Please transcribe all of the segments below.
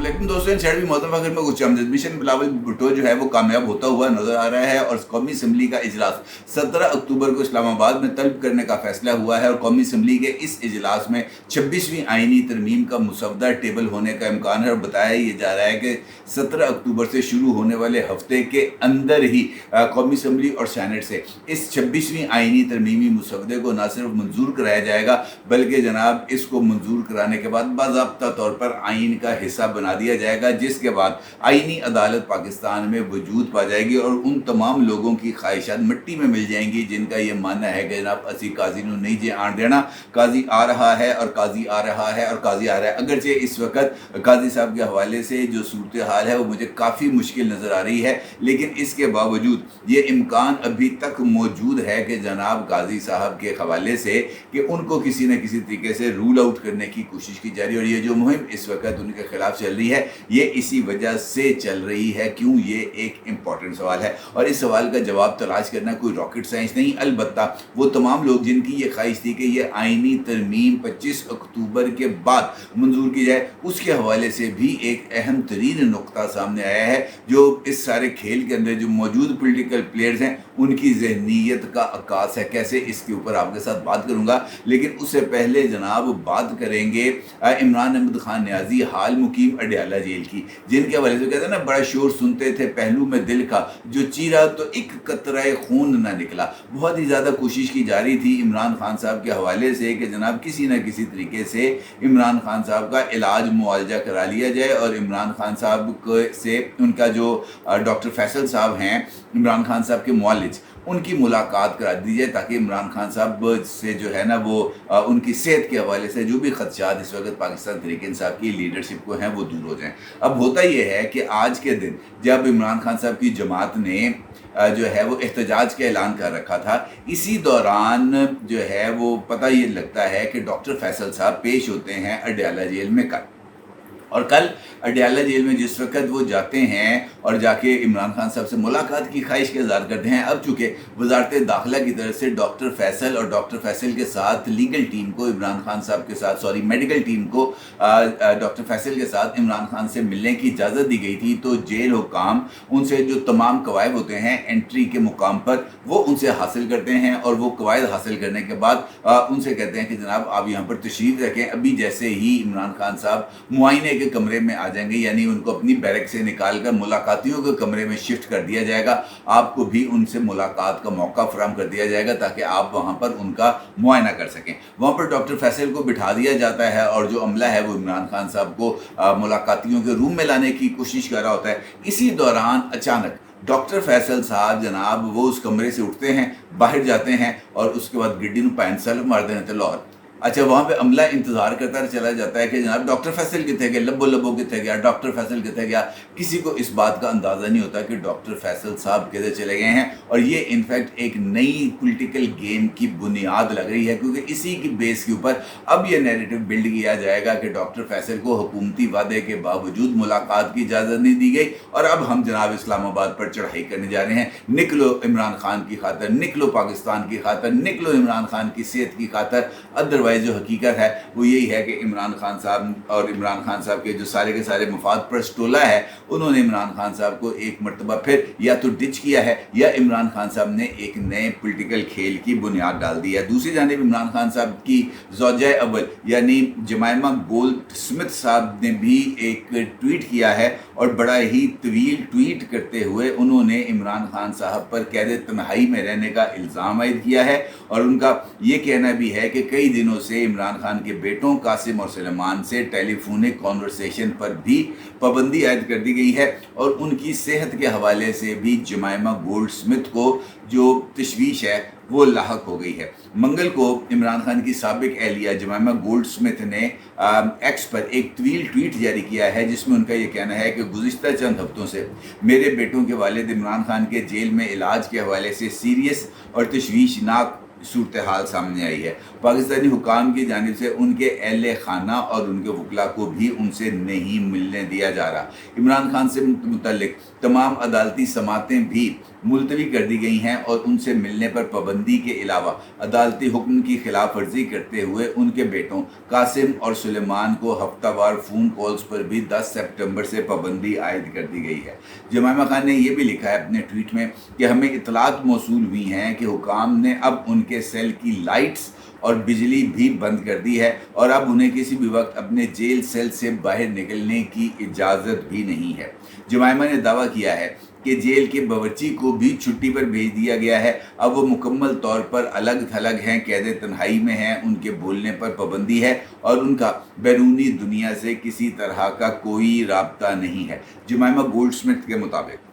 लेकिन दोस्तों इन साइड भी मौसम आखिर में कुछ मिशन बिलावल भुट्टो जो है वो कामयाब होता हुआ नजर आ रहा है और कौमी असम्बली का इजलास 17 अक्टूबर को इस्लामाबाद में तलब करने का फैसला हुआ है और कौमी असम्बली के इस इजलास में 26वीं आईनी तरमीम का मुसवदा टेबल होने का इम्कान है और बताया ये जा रहा है कि 17 अक्टूबर से शुरू होने वाले हफ्ते के अंदर ही कौमी असम्बली और सैनेट से इस 26वीं आईनी तरमीमी मुसवदे को न सिर्फ मंजूर कराया जाएगा बल्कि जनाब इसको मंजूर कराने के बाद बाज़ाब्ता तौर पर आइन का हिस्सा बना दिया जाएगा, जिसके बाद आइनी अदालत पाकिस्तान में वजूद पा जाएगी और उन तमाम लोगों की ख्वाहिशात मिट्टी में मिल जाएंगी जिनका ये मानना है कि जनाब असी काजी नू नहीं जे आन देना, काजी आ रहा है और काजी आ रहा है और काजी आ रहा है। अगरचे इस वक्त काजी साहब के हवाले से जो सूरत हाल है वो मुझे काफ़ी मुश्किल नज़र आ रही है, लेकिन इसके बावजूद ये इम्कान अभी तक मौजूद है कि जनाब काजी साहब के हवाले से कि उनको किसी न किसी तरीके से रूल आउट करने की कोशिश की जा रही है और ये जो मुहिम इस वक्त उनके खिलाफ चल रही है ये इसी वजह से चल रही है। क्यों? ये एक इम्पॉर्टेंट सवाल है और इस सवाल का जवाब तलाश करना कोई रॉकेट साइंस नहीं। अलबत्ता वो तमाम लोग जिनकी ये ख्वाहिश थी कि ये आइनी तरमीम 25 अक्टूबर के बाद मंजूर की जाए, उसके हवाले से भी एक अहम तरीन नुक्ता सामने आया है जो इस सारे खेल के अंदर जो मौजूद पोलिटिकल प्लेयर्स हैं उनकी जहनीत का अक्कास है। कैसे, इसके ऊपर आपके साथ बात करूँगा, लेकिन उससे पहले जनाब बात करेंगे इमरान अहमद खान न्याजी हाल मुकीम अडयाला जेल की, जिनके हवाले से कहते हैं ना बड़ा शोर सुनते थे पहलू में दिल का, जो चीरा तो एक कतरा खून ना निकला। बहुत ही ज़्यादा कोशिश की जा रही थी इमरान खान साहब के हवाले से कि जनाब किसी न किसी तरीके से इमरान खान साहब का इलाज मुआवजा करा लिया जाए और इमरान खान साहब से उनका जो डॉक्टर फैसल साहब हैं इमरान खान साहब के मुआलिज, उनकी मुलाकात करा दी जाए ताकि इमरान खान साहब से जो है ना वो उनकी सेहत के हवाले से जो भी खदशात इस वक्त पाकिस्तान तहरीक इंसाफ की लीडरशिप को हैं वो दूर हो जाएं। अब होता ये है कि आज के दिन जब इमरान खान साहब की जमात ने जो है वो एहतजाज का ऐलान कर रखा था, इसी दौरान जो है वो पता ये लगता है कि डॉक्टर फैसल साहब पेश होते हैं अडयाला जेल में कल, और कल अडयाला जेल में जिस वक्त वो जाते हैं और जाके इमरान खान साहब से मुलाकात की ख्वाहिश का इज़हार करते हैं। अब चूँकि वजारत दाखिला की तरफ से डॉक्टर फैसल और डॉक्टर फैसल के साथ लीगल टीम को इमरान खान साहब के साथ मेडिकल टीम को डॉक्टर फैसल के साथ इमरान खान से मिलने की इजाज़त दी गई थी, तो जेल हुकाम उनसे जो तमाम कवायद होते हैं एंट्री के मुकाम पर वो उनसे हासिल करते हैं और वो कवायद हासिल करने के बाद उनसे कहते हैं कि जनाब आप यहाँ पर तशरीफ़ रखें। अभी जैसे ही इमरान खान साहब मुआयने के कमरे में आ जाएंगे, यानी उनको अपनी बैरक से निकालकर मुलाकातियों के कमरे में शिफ्ट कर दिया जाएगा, आपको भी उनसे मुलाकात का मौका फराहम कर दिया जाएगा ताकि आप वहाँ पर उनका मुआयना कर सकें। वहाँ पर डॉक्टर फैसल को बिठा दिया जाता है और जो अमला है वो इमरान खान साहब को मुलाकातियों के रूम में लाने की कोशिश कर रहा होता है। इसी दौरान अचानक डॉक्टर फैसल साहब जनाब वो उस कमरे से उठते हैं, बाहर जाते हैं और उसके बाद गिड्डी ਨੂੰ पैंट सल्फ मार देते लाहौर। अच्छा, वहाँ पे अमला इंतज़ार करता चला जाता है कि जनाब डॉक्टर फैसल कितने गया, लब्बो लब्बो कितने गया, डॉक्टर फैसल कितने गया। किसी को इस बात का अंदाज़ा नहीं होता कि डॉक्टर फैसल साहब किधर चले गए हैं और ये इनफैक्ट एक नई पॉलिटिकल गेम की बुनियाद लग रही है, क्योंकि इसी की बेस के ऊपर अब ये नैरेटिव बिल्ड किया जाएगा कि डॉक्टर फैसल को हुकूमती वादे के बावजूद मुलाकात की इजाज़त नहीं दी गई और अब हम जनाब इस्लामाबाद पर चढ़ाई करने जा रहे हैं। निकलो इमरान खान की खातर, निकलो पाकिस्तान की खातर, निकलो इमरान खान की सेहत की खातर। अदरवाइज जो हकीकत है वो यही है कि इमरान खान साहब और इमरान खान साहब के जो सारे के सारे मफाद परस्त टोला है उन्होंने इमरान खान साहब को एक मरतबा फिर या तो डिच किया है या इमरान खान साहब ने एक नए पॉलिटिकल खेल की बुनियाद डाल दी है। दूसरी जानिब इमरान खान साहब की ज़ौजा अव्वल यानी जमाइमा गोल्ड स्मिथ साहब ने भी एक ट्वीट किया है और बड़ा ही तवील ट्वीट करते हुए उन्होंने इमरान खान साहब पर कैद तन्हाई में रहने का इल्ज़ाम आयद किया है और उनका ये कहना भी है कि कई दिनों से इमरान खान के बेटों कासिम और सलेमान से टेलीफोनिक कॉन्वर्सेशन पर भी पाबंदी आयद कर दी गई है और उनकी सेहत के हवाले से भी जमाइमा गोल्ड स्मिथ को जो तशवीश है वो लाहक हो गई है। मंगल को इमरान खान की साबिक एहलिया जमाइमा गोल्ड स्मिथ ने एक्स पर एक तवील ट्वीट जारी किया है जिसमें उनका ये कहना है कि गुज़िश्ता चंद हफ्तों से मेरे बेटों के वालिद इमरान खान के जेल में इलाज के हवाले से सीरियस और तशवीशनाक सूरत हाल सामने आई है। पाकिस्तानी हुकाम की जानिब से उनके अहल खाना और उनके वकला को भी उनसे नहीं मिलने दिया जा रहा। इमरान खान से मुतल्लिक तमाम अदालती समातें भी मुलतवी कर दी गई हैं और उनसे मिलने पर पाबंदी के अलावा अदालती हुक्म की खिलाफ वर्जी करते हुए उनके बेटों कासिम और सुलेमान को हफ्तावार फ़ोन कॉल्स पर भी 10 सितंबर से पाबंदी आयद कर दी गई है। जमाइमा खान ने यह भी लिखा है अपने ट्वीट में कि हमें इतलात मौसूल हुई हैं कि हुकाम ने अब उनके सेल की लाइट्स और बिजली भी बंद कर दी है और अब उन्हें किसी भी वक्त अपने जेल सेल से बाहर निकलने की इजाज़त भी नहीं है। जमाइमा ने दावा किया है कि जेल के बावर्ची को भी छुट्टी पर भेज दिया गया है। अब वो मुकम्मल तौर पर अलग थलग हैं, कैद तन्हाई में हैं, उनके बोलने पर पाबंदी है और उनका बैरूनी दुनिया से किसी तरह का कोई राब्ता नहीं है। जमाइमा गोल्डस्मिथ के मुताबिक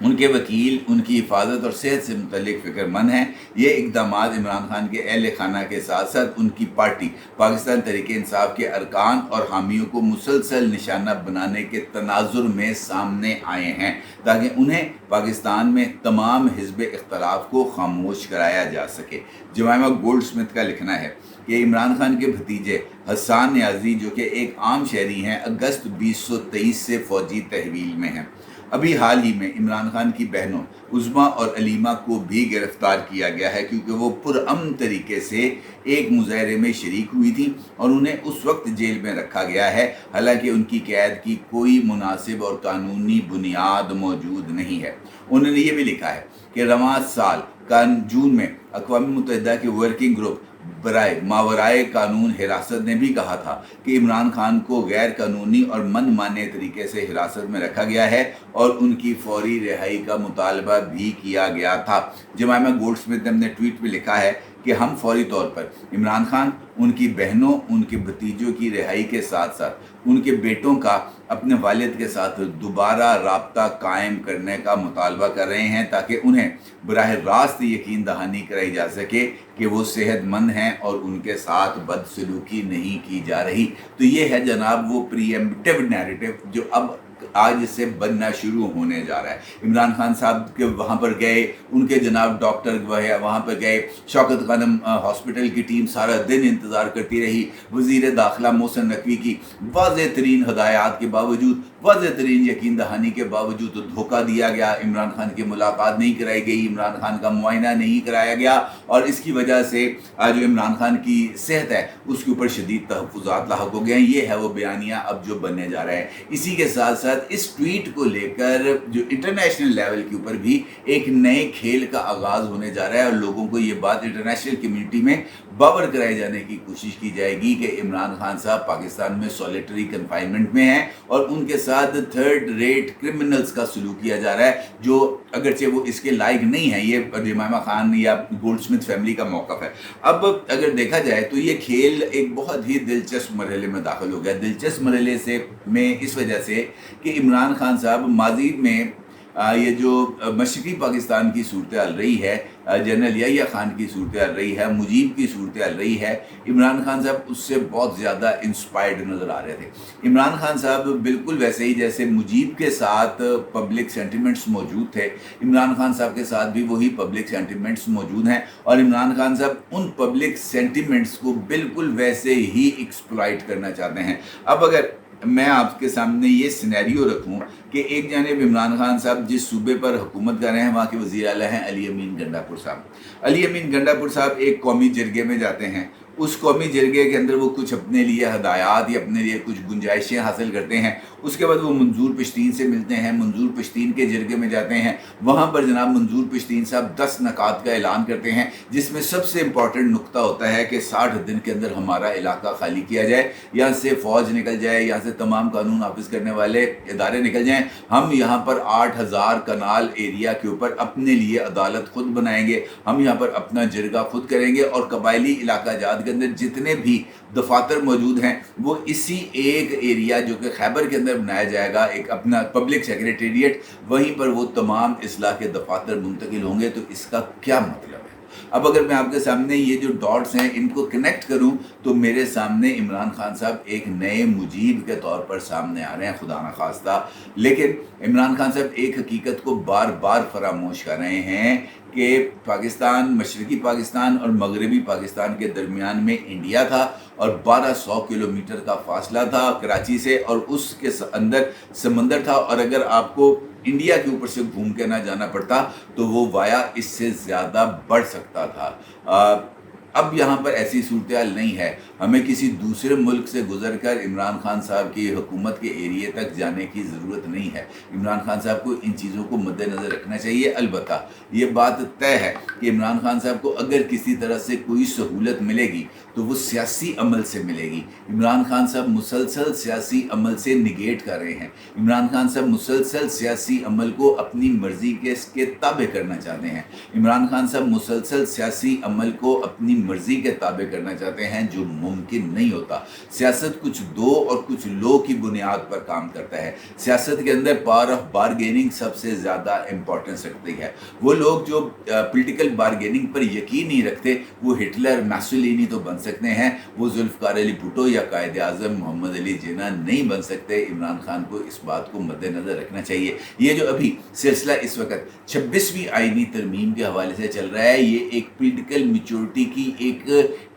उनके वकील उनकी हिफाजत और सेहत से मुतल्लिक फ़िक्रमंद हैं। ये इक़दाम इमरान खान के अहल खाना के साथ साथ उनकी पार्टी पाकिस्तान तहरीक इंसाफ के अरकान और हामियों को मुसलसल निशाना बनाने के तनाजुर में सामने आए हैं ताकि उन्हें पाकिस्तान में तमाम हिज़्ब इख्तलाफ को खामोश कराया जा सके। जमाइमा गोल्डस्मिथ का लिखना है कि इमरान खान के भतीजे हसन नियाज़ी जो कि एक आम शहरी हैं, अगस्त 2023 से फ़ौजी तहवील में हैं। अभी हाल ही में इमरान खान की बहनों उज़्मा और अलीमा को भी गिरफ़्तार किया गया है क्योंकि वो पुरअमन तरीके से एक मुज़ाहरे में शरीक हुई थी और उन्हें उस वक्त जेल में रखा गया है, हालांकि उनकी कैद की कोई मुनासिब और कानूनी बुनियाद मौजूद नहीं है। उन्होंने ये भी लिखा है कि रवां साल का जून में अक़वाम मुत्तहिदा की वर्किंग ग्रुप बराए मावराए कानून हिरासत ने भी कहा था कि इमरान खान को गैर कानूनी और मनमाने तरीके से हिरासत में रखा गया है और उनकी फौरी रिहाई का मुतालबा भी किया गया था। जमाइमा गोल्डस्मिथ ने अपने ट्वीट में लिखा है कि हम फौरी तौर पर इमरान खान, उनकी बहनों, उनके भतीजों की रिहाई के साथ साथ उनके बेटों का अपने वालिद के साथ दोबारा राब्ता कायम करने का मुतालबा कर रहे हैं ताकि उन्हें बराह रास्त यकीन दहानी कराई जा सके कि वो सेहतमंद हैं और उनके साथ बदसलूकी नहीं की जा रही। तो ये है जनाब वो प्रीएम्प्टिव नैरेटिव जो अब आज से बनना शुरू होने जा रहा है। इमरान खान साहब के वहाँ पर गए, उनके जनाब डॉक्टर वहाँ पर गए, शौकत खानम हॉस्पिटल की टीम सारा दिन इंतज़ार करती रही। वज़ीर दाखिला मोहसिन नकवी की वाज़ेह तरीन हदायत के बावजूद, वाज़ेह तरीन यकीन दहानी के बावजूद तो धोखा दिया गया। इमरान खान की मुलाकात नहीं कराई गई, इमरान खान का मुआयना नहीं कराया गया और इसकी वजह से जो इमरान खान की सेहत है उसके ऊपर शदीद तहफ़्फ़ुज़ात लाहक हो गए हैं। ये है वो बयानिया अब जो बनने जा रहा है। इसी के साथ साथ इस ट्वीट को लेकर जो इंटरनेशनल लेवल के ऊपर भी एक नए खेल का आगाज़ होने जा रहा है और लोगों को ये बात इंटरनेशनल कम्युनिटी में बावर कराए जाने की कोशिश की जाएगी कि इमरान खान साहब पाकिस्तान में सॉलिटरी कन्फाइनमेंट में हैं और उनके साथ थर्ड रेट क्रिमिनल्स का सलूक किया जा रहा है जो अगरचे वो इसके लायक नहीं है। ये जमाइमा खान या गोल्डस्मिथ फैमिली का मौक़िफ़ है। अब अगर देखा जाए तो ये खेल एक बहुत ही दिलचस्प मरहले में दाखिल हो गया। दिलचस्प मरहले से में इस वजह से कि इमरान खान साहब माजी में ये जो मशरक़ी पाकिस्तान की सूरत हाल रही है, जनरल याहिया खान की सूरत हाल रही है, मुजीब की सूरत हाल रही है, इमरान खान साहब उससे बहुत ज़्यादा इंस्पायर्ड नज़र आ रहे थे। इमरान खान साहब बिल्कुल वैसे ही जैसे मुजीब के साथ पब्लिक सेंटिमेंट्स मौजूद थे, इमरान खान साहब के साथ भी वही पब्लिक सेंटिमेंट्स मौजूद हैं और इमरान खान साहब उन पब्लिक सेंटिमेंट्स को बिल्कुल वैसे ही एक्सप्लॉइट करना चाहते हैं। अब अगर मैं आपके सामने ये सिनेरियो रखूं कि एक जानिब इमरान खान साहब जिस सूबे पर हुकूमत कर रहे हैं वहाँ के वज़ीर आला हैं अली अमीन गंडापुर साहब। अली अमीन गंडापुर साहब एक कौमी जरगे में जाते हैं, उस कौमी जरगे के अंदर वो कुछ अपने लिए हदायत या अपने लिए कुछ गुंजाइशें हासिल करते हैं। उसके बाद वो मंजूर पश्तीन से मिलते हैं, मंजूर पश्तीन के जरगे में जाते हैं, वहाँ पर जनाब मंजूर पश्तीन साहब 10 नकात का ऐलान करते हैं जिसमें सबसे इम्पॉर्टेंट नुक्ता होता है कि 60 दिन के अंदर हमारा इलाका खाली किया जाए, यहाँ से फ़ौज निकल जाए, यहाँ से तमाम कानून नाफिज करने वाले इदारे निकल जाएँ, हम यहाँ पर 8000 कनाल एरिया के ऊपर अपने लिए अदालत खुद बनाएंगे, हम यहाँ पर अपना जरगा खुद करेंगे और कबायली इलाका जात के अंदर जितने भी दफातर मौजूद हैं वो इसी एक एरिया जो कि खैबर के अंदर बनाया जाएगा, एक अपना पब्लिक सेक्रेटेरिएट, वहीं पर वो तमाम इसलाह के दफातर मुंतकिल होंगे। तो इसका क्या मतलब है? अब अगर मैं आपके सामने ये जो डॉट्स हैं इनको कनेक्ट करूं तो मेरे सामने इमरान खान साहब एक नए मुजीब के तौर पर सामने आ रहे हैं, खुदा न खास्ता। लेकिन इमरान खान साहब एक हकीकत को बार बार फरामोश कर रहे हैं कि पाकिस्तान, मशरकी पाकिस्तान और मगरबी पाकिस्तान के दरमियान में इंडिया था और 1200 किलोमीटर का फासला था कराची से, और उसके अंदर समंदर था, और अगर आपको इंडिया के ऊपर से घूम के ना जाना पड़ता तो वो वाया इससे ज़्यादा बढ़ सकता था। अब यहाँ पर ऐसी सूरत नहीं है, हमें किसी दूसरे मुल्क से गुजरकर इमरान खान साहब की हुकूमत के एरिए तक जाने की ज़रूरत नहीं है। इमरान खान साहब को इन चीज़ों को मद्देनज़र रखना चाहिए। अलबत्ता ये बात तय है कि इमरान खान साहब को अगर किसी तरह से कोई सहूलत मिलेगी तो वो सियासी अमल से मिलेगी। इमरान खान साहब मुसलसल सियासी अमल से निगेट कर रहे हैं। इमरान खान साहब मुसलसल सियासी अमल को अपनी मर्ज़ी के ताबे करना चाहते हैं। इमरान खान साहब मुसलसल सियासी अमल को अपनी मर्ज़ी के ताबे करना चाहते हैं, जो मुमकिन नहीं होता। सियासत कुछ दो और कुछ लो की बुनियाद पर काम करता है। सियासत के अंदर पावर ऑफ बारगेनिंग सबसे ज़्यादा इम्पोर्टेंस रखती है। वो लोग जो पॉलिटिकल बारगेनिंग पर यकीन नहीं रखते वो हिटलर, मैसोलिनी तो बन सकते हैं, वो जुल्फ़िकार अली भुट्टो या कायद आज़म मोहम्मद अली जिन्ना नहीं बन सकते। इमरान खान को इस बात को मद्देनज़र रखना चाहिए। ये जो अभी सिलसिला इस वक्त 26वीं आईनी तरमीम के हवाले से चल रहा है, ये एक पॉलिटिकल मैच्योरिटी की एक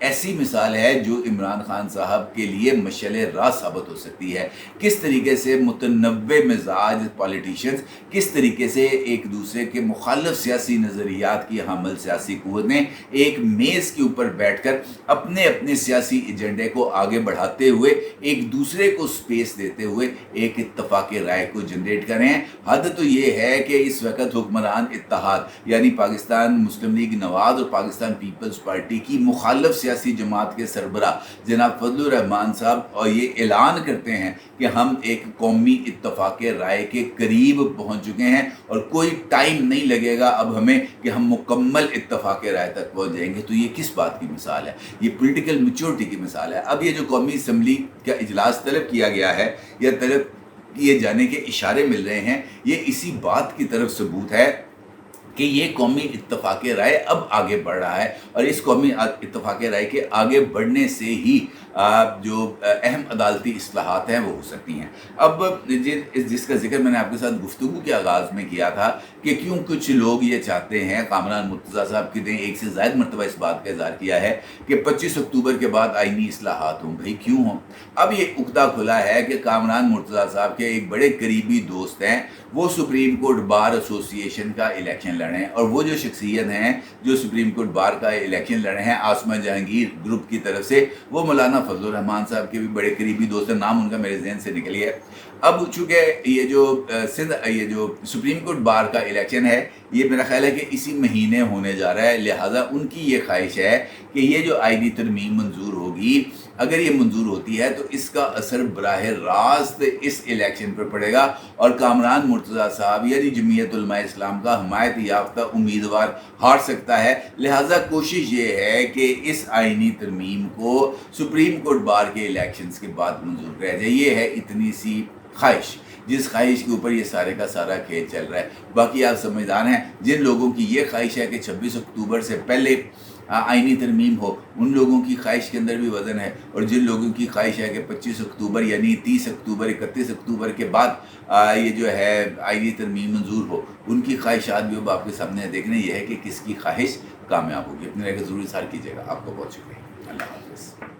ऐसी मिसाल है जो इमरान खान साहब के लिए मशअल राह साबित हो सकती है। किस तरीके से मुतनव्वे मिजाज पॉलिटिशियंस, किस तरीके से एक दूसरे के मुखालिफ सियासी नज़रियात की हामिल सियासी क़ुव्वतें एक मेज़ के ऊपर बैठकर अपने अपने सियासी एजेंडे को आगे बढ़ाते हुए, एक दूसरे को स्पेस देते हुए एक इत्तफाक़ राय को जनरेट कर रहे हैं। हद तो ये है कि इस वक्त हुक्मरान इत्तेहाद यानी पाकिस्तान मुस्लिम लीग नवाज़ और पाकिस्तान पीपल्स पार्टी की मुखालिफ सियासी जमात के सरबरा जनाब फजलुर रहमान साहब और ये ऐलान करते हैं कि हम एक कौमी इत्तफाक़ राय के करीब पहुंच चुके हैं और कोई टाइम नहीं लगेगा अब हमें कि हम मुकम्मल इत्तफाक़ राय तक पहुंच जाएंगे। तो ये किस बात की मिसाल है? ये पॉलिटिकल मैच्योरिटी की मिसाल है। अब ये जो कौमी असम्बली का इजलास तलब किया गया है या तलब किए जाने के इशारे मिल रहे हैं, ये इसी बात की तरफ सबूत है कि ये कौमी इत्तफाक़ राय अब आगे बढ़ रहा है, और इस कौमी इत्तफाक़ राय के आगे बढ़ने से ही जो अहम अदालती इस्लाहात हैं वो हो सकती हैं। अब जिसका जिक्र मैंने आपके साथ गुफ्तगू के आगाज़ में किया था कि क्यों कुछ लोग ये चाहते हैं, कामरान मुर्तज़ा साहब की ने एक से ज़ायद मरतबा इस बात का इज़हार किया है कि 25 अक्टूबर के बाद आईनी इस्लाहात हों। भाई क्यों हों? अब ये उकदा खुला है कि कामरान मुर्तज़ा साहब के एक बड़े करीबी दोस्त हैं, वो सुप्रीम कोर्ट बार एसोसिएशन का इलेक्शन लड़े हैं, और वो जो शख्सियत हैं जो सुप्रीम कोर्ट बार का इलेक्शन लड़े हैं आसमा जहांगीर ग्रुप की तरफ से, वो मौलाना फजलुर रहमान साहब के भी बड़े करीबी दोस्त हैं। नाम उनका मेरे जहन से निकल गया। अब चूँकि ये जो सुप्रीम कोर्ट बार का इलेक्शन है ये मेरा ख्याल है कि इसी महीने होने जा रहा है, लिहाजा उनकी ये ख्वाहिश है कि ये जो आईनी तरमीम मंजूर होगी, अगर ये मंजूर होती है तो इसका असर बराह रास्त इस इलेक्शन पर पड़ेगा और कामरान मुर्तज़ा साहब यानी जमीयत उलमा इस्लाम का हमायत याफ्ता उम्मीदवार हार सकता है। लिहाजा कोशिश ये है कि इस आईनी तरमीम को सुप्रीम कोर्ट बार के इलेक्शंस के बाद मंजूर किया जाए। ये है इतनी सी ख्वाहिश, जिस ख्वाहिश के ऊपर ये सारे का सारा खेल चल रहा है। बाकी आप समझदार हैं, जिन लोगों की ये ख्वाहिश है कि 26 अक्टूबर से पहले आईनी तरमीम हो, उन लोगों की ख्वाहिश के अंदर भी वज़न है, और जिन लोगों की ख्वाहिश है कि 25 अक्टूबर यानी 30 अक्टूबर 31 अक्टूबर के बाद ये जो है आईनी तरमीम मंजूर हो, उनकी ख्वाहिशात भी अब आपके सामने देखने ये है कि किसकी ख्वाहिश कामयाब होगी। अपने रह ज़रूर इज़हार कीजिएगा। आपको बहुत शुक्रिया। अल्लाह हाफ़िज़।